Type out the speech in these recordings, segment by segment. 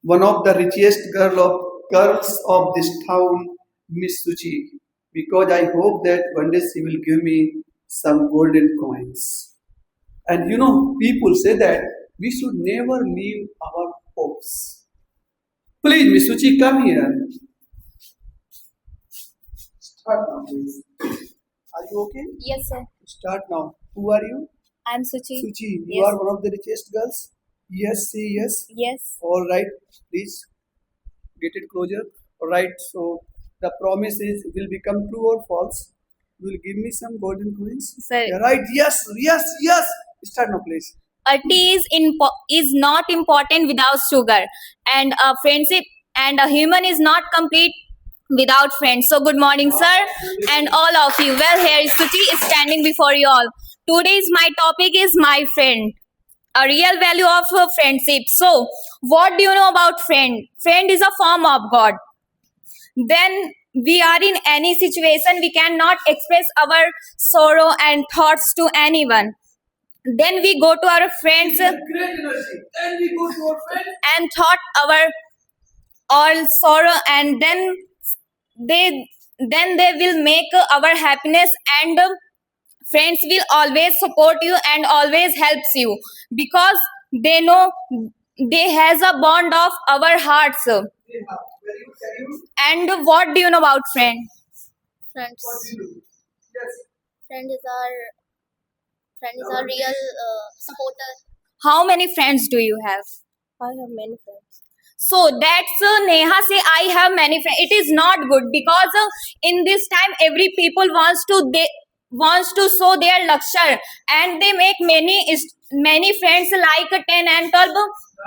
one of the richest girls of this town, Miss Suchi, because I hope that one day she will give me some golden coins. And people say that we should never leave our hopes. Please, Miss Suchi, come here. Start now, please. Are you okay? Yes, sir. Start now. Who are you? I'm Suchi. Suchi, you Yes. are one of the richest girls? Yes, say yes. Yes. All right, please get it closer. All right, so the promise is will become true or false. You will give me some golden coins. Sir. Yeah, right? Yes, yes, yes. Start now, please. A tea is not important without sugar, and a friendship and a human is not complete without friends. So, good morning, sir, and all of you. Well, here is Suchi standing before you all. Today's my topic is my friend. A real value of a friendship. So, what do you know about friend? Friend is a form of God. Then we are in any situation, we cannot express our sorrow and thoughts to anyone. Then we go to our friends Great energy. Then we go to our friend. and thought our all sorrow, and they will make our happiness, and friends will always support you and always helps you because they know they has a bond of our hearts. Yeah, very good. Can you? And what do you know about friend? Friends. What do you do? Yes. Friend is our real supporter. How many friends do you have? I have many friends. So that's Neha say I have many friends. It is not good because in this time every people wants to show their luxury, and they make many friends like 10 and 12,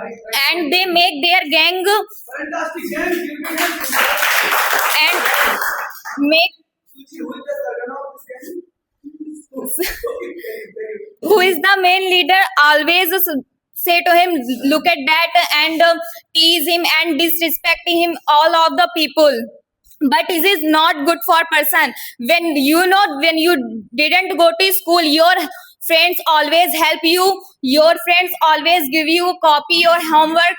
Right, right. and they make their gang Fantastic. Gang, give me hand. and make Suchi, who is the servant of this gang? Okay, very good. who is the main leader always say to him, look at that, and tease him and disrespecting him all of the people. But it is not good for person. When you didn't go to school, your friends always help you, your friends always give you copy your homework,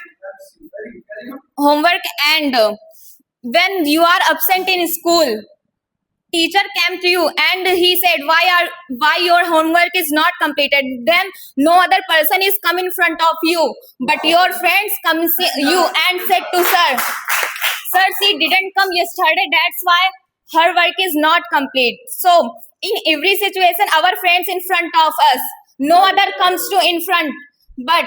and when you are absent in school, teacher came to you and he said why your homework is not completed. Then no other person is come in front of you, but your friends come see you and said to sir, she didn't come yesterday, that's why her work is not complete. So in every situation our friends in front of us, no other comes to in front. But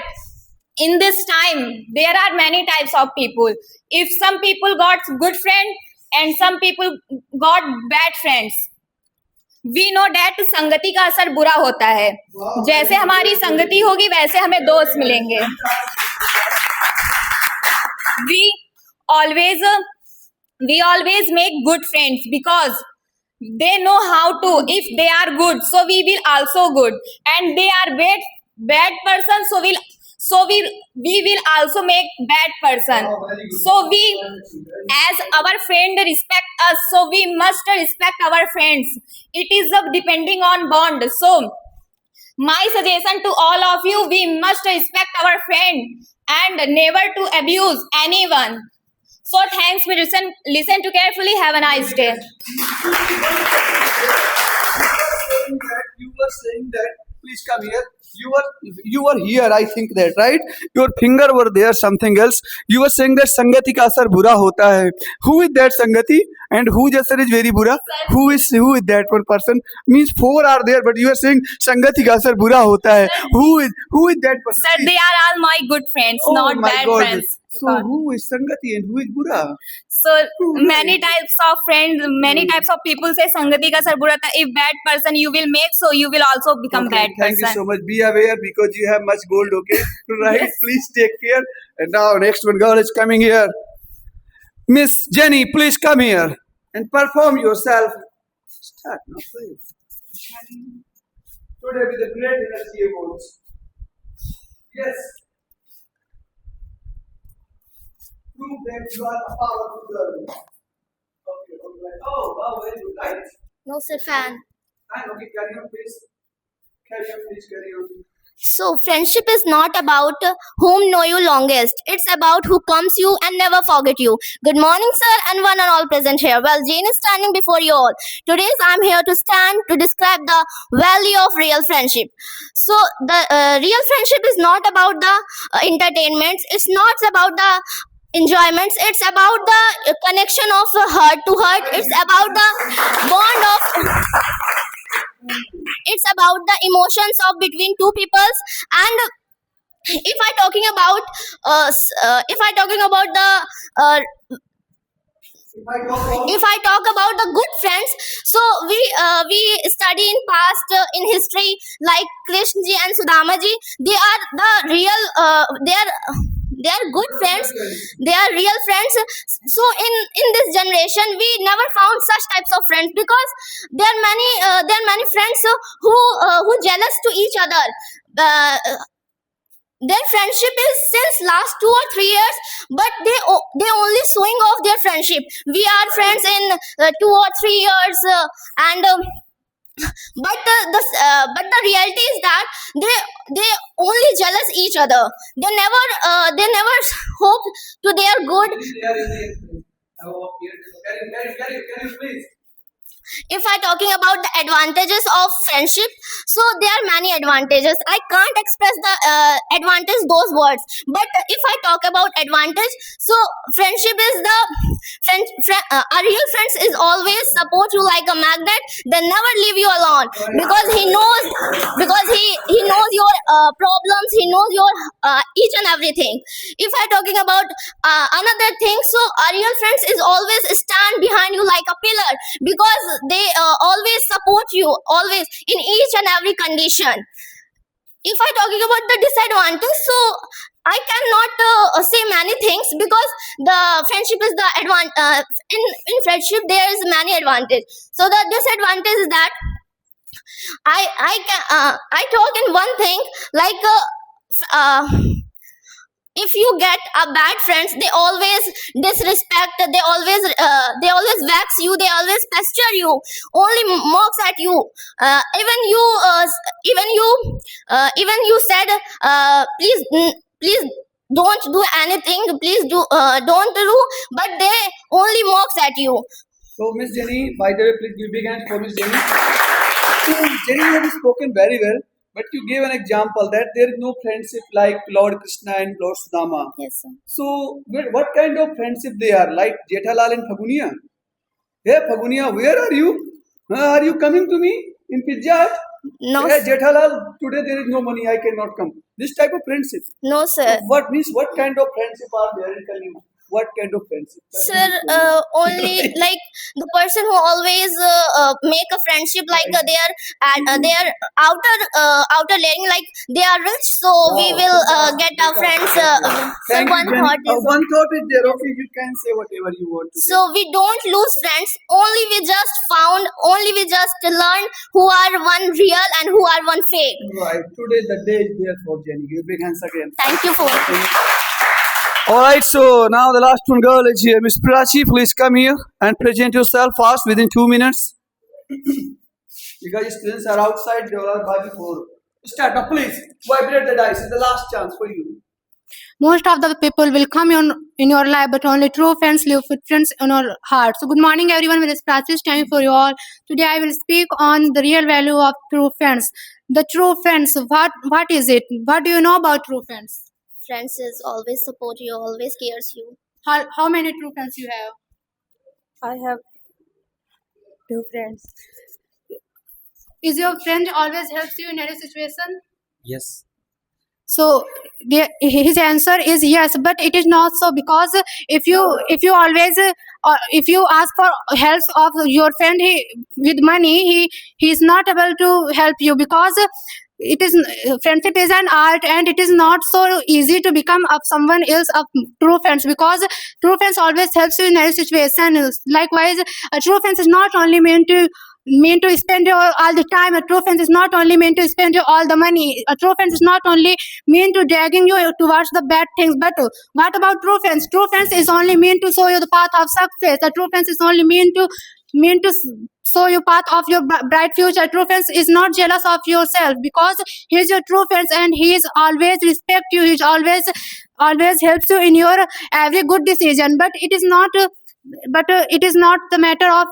in this time there are many types of people. If some people got good friend and some people got bad friends, we know that संगति का असर बुरा होता है. जैसे हमारी संगति होगी वैसे हमें दोस्त मिलेंगे. We always make good friends because they know how to. If they are good, so we will also good, and they are bad person, so we will also make bad person. Oh, very good. So we, Very as our friend respect us, so we must respect our friends. It is depending on bond. So my suggestion to all of you, we must respect our friend and never to abuse anyone. So thanks, we listen to carefully. Have a nice day. You were saying that, please come here. You were here, I think that, right? Your finger were there, something else. You were saying that संगति का असर बुरा होता है. Who is that संगति? And whose असर is very बुरा? Who is that one person? Means four are there, but you are saying संगति का असर बुरा होता है. Who is that person? Sir, they are all my good friends, Oh not my bad God. friends. So who is संगति and who is बुरा? So many types of friends, many types of people say संगति का असर बुरा था. If bad person you will make, so you will also become Okay, bad thank you person. so much. Be aware because you have much gold, okay? Right? Yes. Please take care. And now next one girl is coming here. Miss Jenny, please come here and perform yourself. Start now, please. Today with a great energy awards. Yes. Prove that you are a powerful girl. Okay, alright. Oh, wow, very good. Right? No, sir, fan. And okay, carry on, please. Carry on, please, carry on. So, friendship is not about whom know you longest. It's about who comes you and never forget you. Good morning, sir, and one and all present here. Well, Jane is standing before you all. Today, I'm here to stand to describe the value of real friendship. So, the real friendship is not about the entertainments. It's not about the enjoyments. It's about the connection of heart to heart. It's about the bond of it's about the emotions of between two peoples. And if I talking about if I talking about the if I talk about the good friends, so we study in past in history like Krishnaji and Sudamaji. They are the real they are good friends. They are real friends. So in this generation we never found such types of friends, because there are many friends who jealous to each other. Their friendship is since last 2 or 3 years, but they only showing off their friendship. We are friends in 2 or 3 years, and but the reality is that they only jealous each other. They never hope to their good. Can you please? If I talking about the advantages of friendship, so there are many advantages. I can't express the advantage those words, but if I talk about advantage, so friendship is the a real friends is always support you like a magnet. They never leave you alone, because he knows your problems. He knows your each and everything. If I talking about another thing, so a real friends is always stand behind you like a pillar, because they always support you always in each and every condition. If I talking about the disadvantage, so I cannot say many things, because the friendship is the in friendship there is many advantage. So the disadvantage is that I talk in one thing like if you get a bad friends, they always disrespect, they always vex you, they always pester you, only mocks at you. Even you said please don't do anything, please don't do, but they only mocks at you. So, Miss Jenny, by the way, please give big hands for Miss Jenny. So, Jenny, you have spoken very well, but you gave an example that there is no friendship like Lord Krishna and Lord Sudama. Yes, sir. So, what kind of friendship they are? Like Jethalal and Phagunia? Hey, Phagunia, where are you? Are you coming to me in Pizza Hut? No, Hey, Jethalal, today there is no money, I cannot come. This type of friendship. no, sir. What kind of friendship are there in Kalima? What kind of friendship? Sir, only like the person who always make a friendship like they are outer layering, like they are rich, so we will get our friends. So Thank you, one Jenny. thought is, One thought is there. Okay, you can say whatever you want to say. so we don't lose friends. Only we just learn who are one real and who are one fake. Right. Today the day is there for Jenny. Give big hands again. Thank you for Alright, so now the last one girl is here. Miss Prachi, please come here and present yourself fast within 2 minutes. Because students are outside, they are by before. Start now, please. Vibrate the dice. It's the last chance for you. Most of the people will come in your life, but only true friends leave footprints in your heart. So good morning everyone, with this practice time for you all. Today I will speak on the real value of true friends. The true friends, what is it? What do you know about true friends? friends is always support you, always cares you. How many true friends you have? I have 2 friends. Is your friend always helps you in any situation? Yes. So his answer is yes, but it is not so, because if you always if you ask for help of your friend with money, he is not able to help you, because it is friendship is an art, and it is not so easy to become of someone else of true friends, because true friends always helps you in every situation. Likewise, a true friend is not only meant to spend all the time. A true friend is not only meant to spend all the money. A true friend is not only meant to dragging you towards the bad things. But what about true friends? True friends is only meant to show you the path of success. A true friend is only meant to mean to show you path of your bright future. True friends is not jealous of yourself because he is your true friends and he is always respect you. He is always helps you in your every good decision. But it is not. It is not the matter of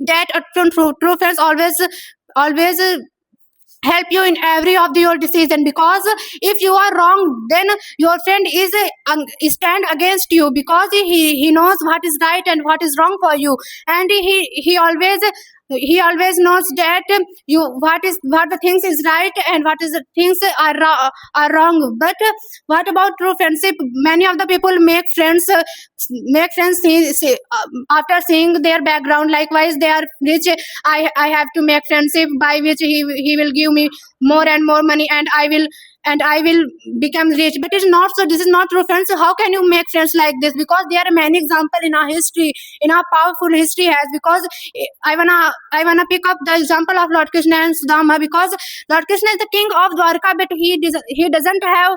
that true friends always help you in every of your decision, because if you are wrong, then your friend is stand against you, because he knows what is right and what is wrong for you, and he always knows that you what the things is right and what is the things are wrong. But what about true friendship? Many of the people make friends after seeing their background. Likewise, they are rich. I have to make friendship by which he will give me more and more money, and I will become rich. But it's not so. This is not true friends. How can you make friends like this? Because there are many examples in our history, in our powerful history has. Because I wanna pick up the example of Lord Krishna and Sudama, because Lord Krishna is the king of Dwarka, but he doesn't have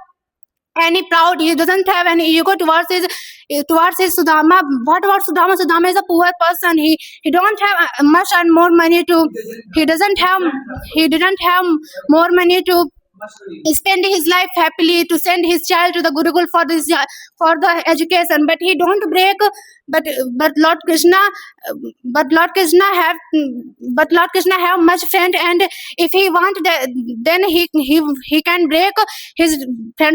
any proud. He doesn't have any ego towards his Sudama. What about Sudama? Sudama is a poor person. He don't have much and more money to. He didn't have more money to spend his life happily, to send his child to the Gurukul for the education. But he don't break. But Lord Krishna have much friend, and if he want that, then he can break his friends